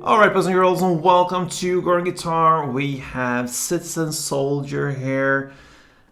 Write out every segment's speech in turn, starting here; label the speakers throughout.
Speaker 1: Alright, boys and girls, and welcome to Gordon Guitar. We have Citizen Soldier here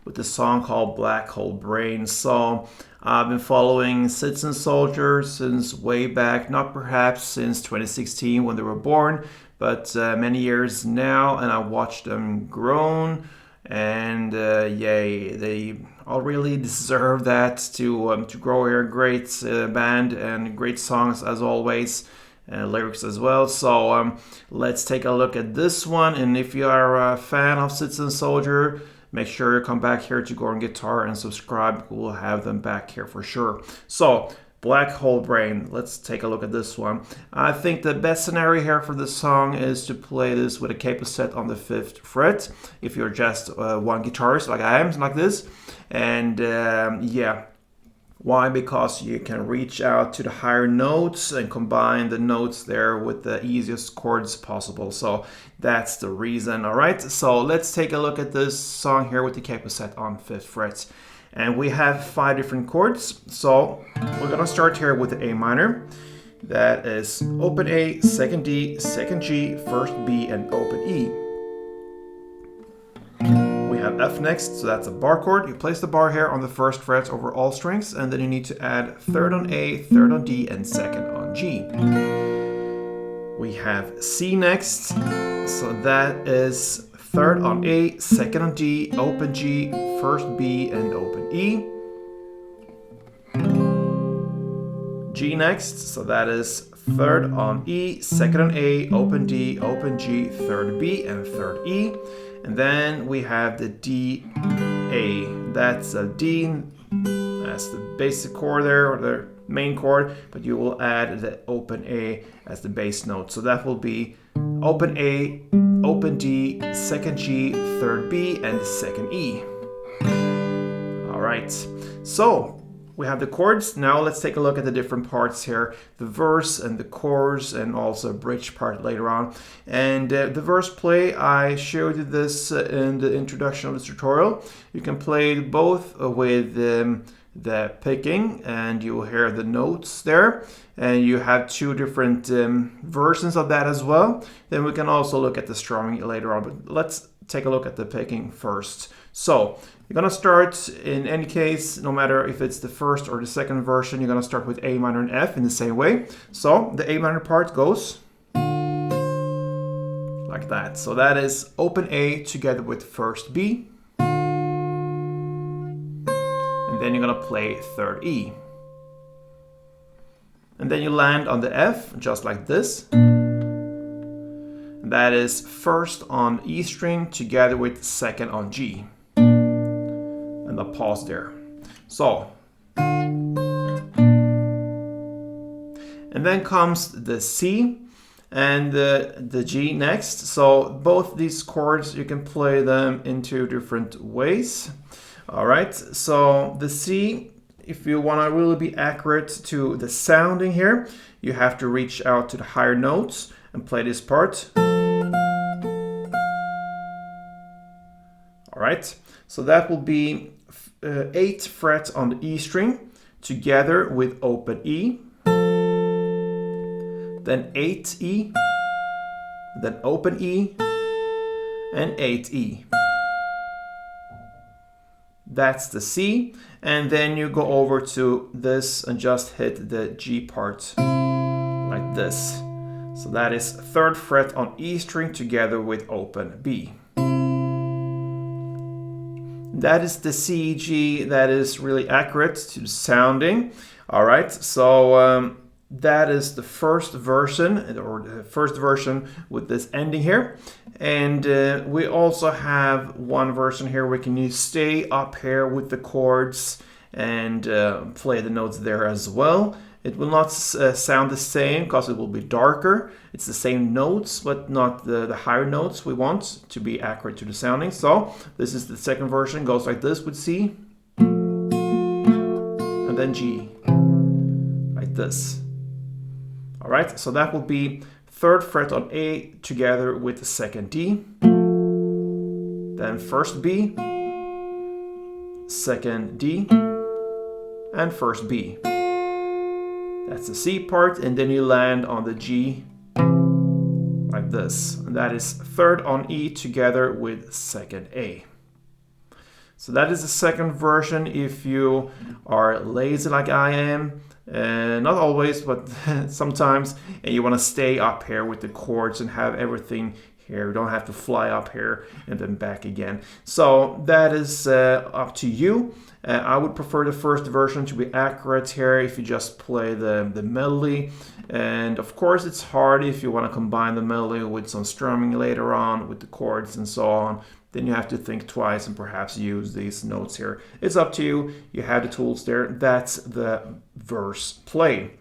Speaker 1: with the song called Black Hole Brain. So, I've been following Citizen Soldier since way back, not perhaps since 2016 when they were born, but many years now, and I watched them grown. And yay, they all really deserve that to grow here. Great band and great songs as always. Lyrics as well. So let's take a look at this one. And if you are a fan of Citizen Soldier, make sure you come back here to Gordon Guitar and subscribe. We'll have them back here for sure. So Black Hole Brain, let's take a look at this one. I think the best scenario here for this song is to play this with a capo set on the 5th fret if you're just one guitarist like I am, like this. And yeah. Why? Because you can reach out to the higher notes and combine the notes there with the easiest chords possible. So that's the reason, all right? So let's take a look at this song here with the capo set on 5th fret. And we have 5 different chords. So we're gonna start here with the A minor. That is open A, 2nd D, 2nd G, 1st B, and open E. We have F next, so that's a bar chord. You place the bar here on the 1st fret over all strings, and then you need to add 3rd on A, 3rd on D, and 2nd on G. We have C next, so that is 3rd on A, 2nd on D, open G, 1st B, and open E. G next, so that is 3rd on E, 2nd on A, open D, open G, 3rd B, and 3rd E. And then we have the D, A. That's a D, that's the basic chord there, or the main chord, but you will add the open A as the bass note. So that will be open A, open D, 2nd G, 3rd B, and 2nd E. All right, so we have the chords. Now let's take a look at the different parts here. The verse and the chorus and also a bridge part later on. And the verse play, I showed you this in the introduction of this tutorial. You can play both with the picking and you will hear the notes there. And you have 2 different versions of that as well. Then we can also look at the strumming later on. But let's take a look at the picking first. So you're gonna start, in any case, no matter if it's the 1st or the 2nd version, you're gonna start with A minor and F in the same way. So the A minor part goes like that. So that is open A together with 1st B. And then you're gonna play 3rd E. And then you land on the F, just like this. That is 1st on E string together with 2nd on G. And the pause there. So, and then comes the C and the G next. So both these chords, you can play them in 2 different ways. All right, so the C, if you want to really be accurate to the sounding here, you have to reach out to the higher notes and play this part. All right, so that will be 8th fret on the E string together with open E, then 8th E, then open E, and 8th E. That's the C, and then you go over to this and just hit the G part like this. So that is 3rd fret on E string together with open B. That is the C, G, that is really accurate to the sounding. All right, so that is the 1st version, or the 1st version with this ending here. And we also have one version here where you can stay up here with the chords and play the notes there as well. It will not sound the same because it will be darker. It's the same notes, but not the higher notes we want to be accurate to the sounding. So this is the 2nd version, goes like this with C, and then G, like this. All right, so that will be 3rd fret on A together with the 2nd D, then 1st B, 2nd D, and 1st B. That's the C part, and then you land on the G this. That is third on E together with second A. So that is the second version if you are lazy like I am. Not always, but sometimes, and you want to stay up here with the chords and have everything here. You don't have to fly up here and then back again. So that is up to you. I would prefer the first version to be accurate here if you just play the melody. And of course it's hard if you want to combine the melody with some strumming later on with the chords and so on. Then you have to think twice and perhaps use these notes here. It's up to you. You have the tools there. That's the verse play.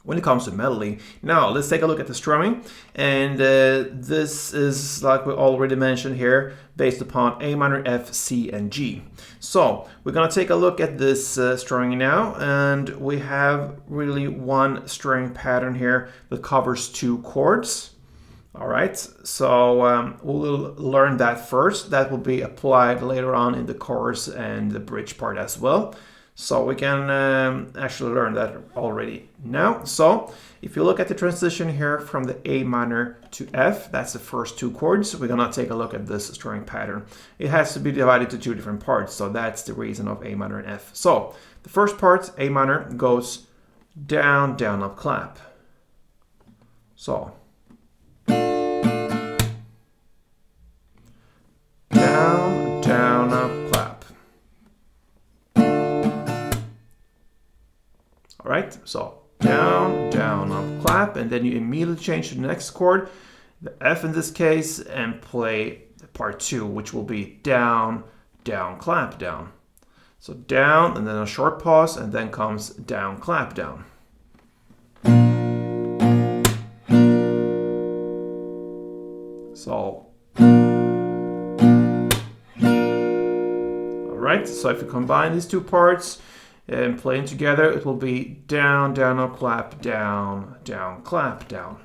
Speaker 1: When it comes to melody, now let's take a look at the strumming. And this is, like we already mentioned here, based upon A minor, F, C, and G. So we're going to take a look at this strumming now. And we have really one string pattern here that covers two chords. All right, so we'll learn that first. That will be applied later on in the chorus and the bridge part as well. So we can actually learn that already now. So if you look at the transition here from the A minor to F, that's the first two chords. We're gonna take a look at this string pattern. It has to be divided to two different parts, so that's the reason of A minor and F. So the first part, A minor, goes down, down, up, clap. So down, down, up, clap. All right, so down, down, up, clap, and then you immediately change to the next chord, the F in this case, and play part two, which will be down, down, clap, down. So down, and then a short pause, and then comes down, clap, down. So right? So if you combine these two parts and playing together, it will be down, down, up, clap, down, down, clap, down.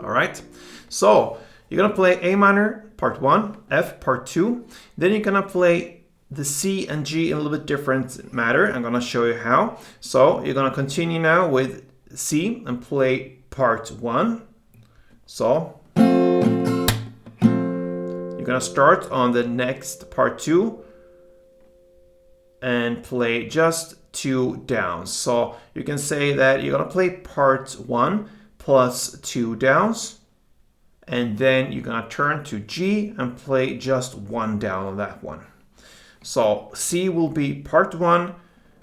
Speaker 1: All right, so you're gonna play A minor, part one, F, part two. Then you're gonna play the C and G in a little bit different manner. I'm gonna show you how. So you're gonna continue now with C and play part one. So you're gonna start on the next part two and play just two downs. So you can say that you're gonna play part one plus two downs, and then you're gonna turn to G and play just one down on that one. So C will be part one,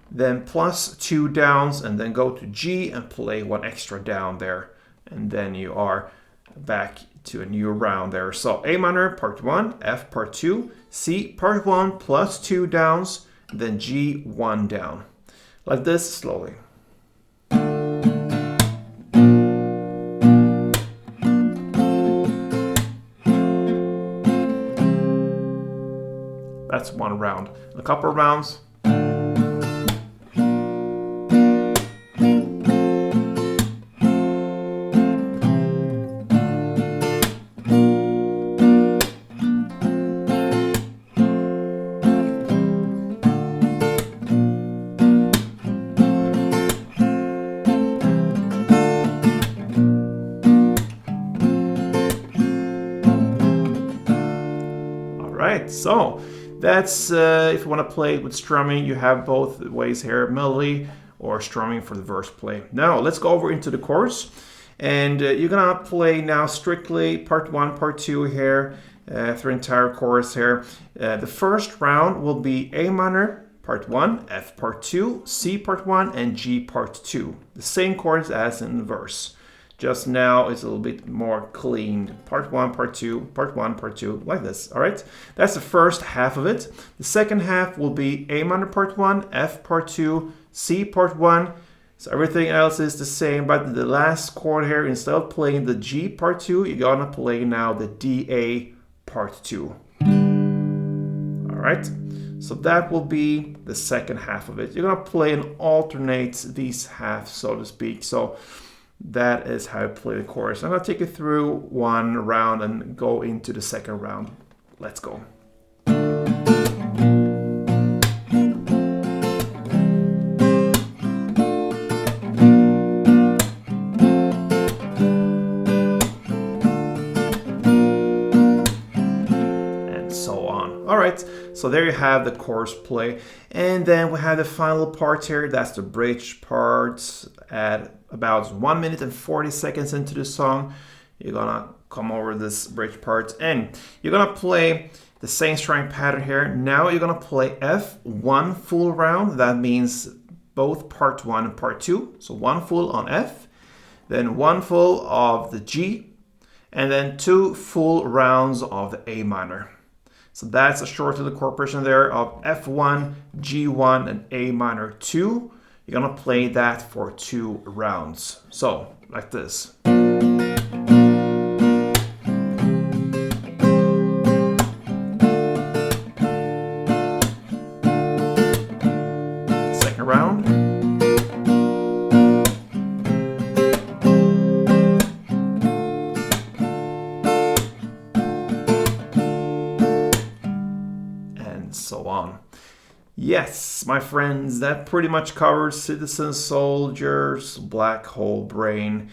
Speaker 1: then plus two downs, and then go to G and play one extra down there, and then you are back to a new round there. So A minor, part one, F, part two, C, part one, plus two downs, then G, one down. Like this, slowly. That's one round. A couple of rounds. So that's if you want to play with strumming, you have both ways here, melody or strumming for the verse play. Now let's go over into the chorus, and you're gonna play now strictly part one, part two here through entire chorus here. The first round will be A minor, part one, F part two, C part one, and G part two. The same chords as in the verse. Just now it's a little bit more cleaned. Part one, part two, part one, part two, like this, all right? That's the first half of it. The second half will be A minor part one, F part two, C part one. So everything else is the same, but the last chord here, instead of playing the G part two, you're gonna play now the DA part two. All right? So that will be the second half of it. You're gonna play and alternate these halves, so to speak. So that is how I play the chorus. I'm going to take you through one round and go into the second round. Let's go. So there you have the chorus play. And then we have the final part here. That's the bridge part at about 1 minute and 40 seconds into the song. You're gonna come over this bridge part and you're gonna play the same string pattern here. Now you're gonna play F1 full round. That means both part 1 and part 2. So 1 full on F, then 1 full of the G, and then 2 full rounds of the A minor. So that's a short little chord progression there of F1, G1, and A minor 2. You're gonna play that for 2 rounds. So like this. Second round. And so on. Yes, my friends, that pretty much covers Citizen Soldiers, Black Hole Brain.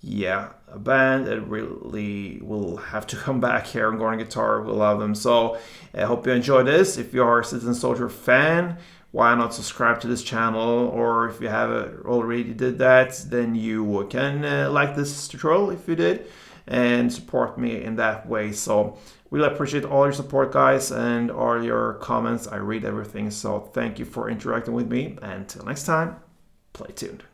Speaker 1: Yeah, a band that really will have to come back here on Gordon Guitar. We love them. So I hope you enjoyed this. If you are a Citizen Soldier fan, why not subscribe to this channel? Or if you haven't already did that, then you can like this tutorial if you did and support me in that way. So really appreciate all your support, guys, and all your comments. I read everything. So thank you for interacting with me. And until next time, play tuned.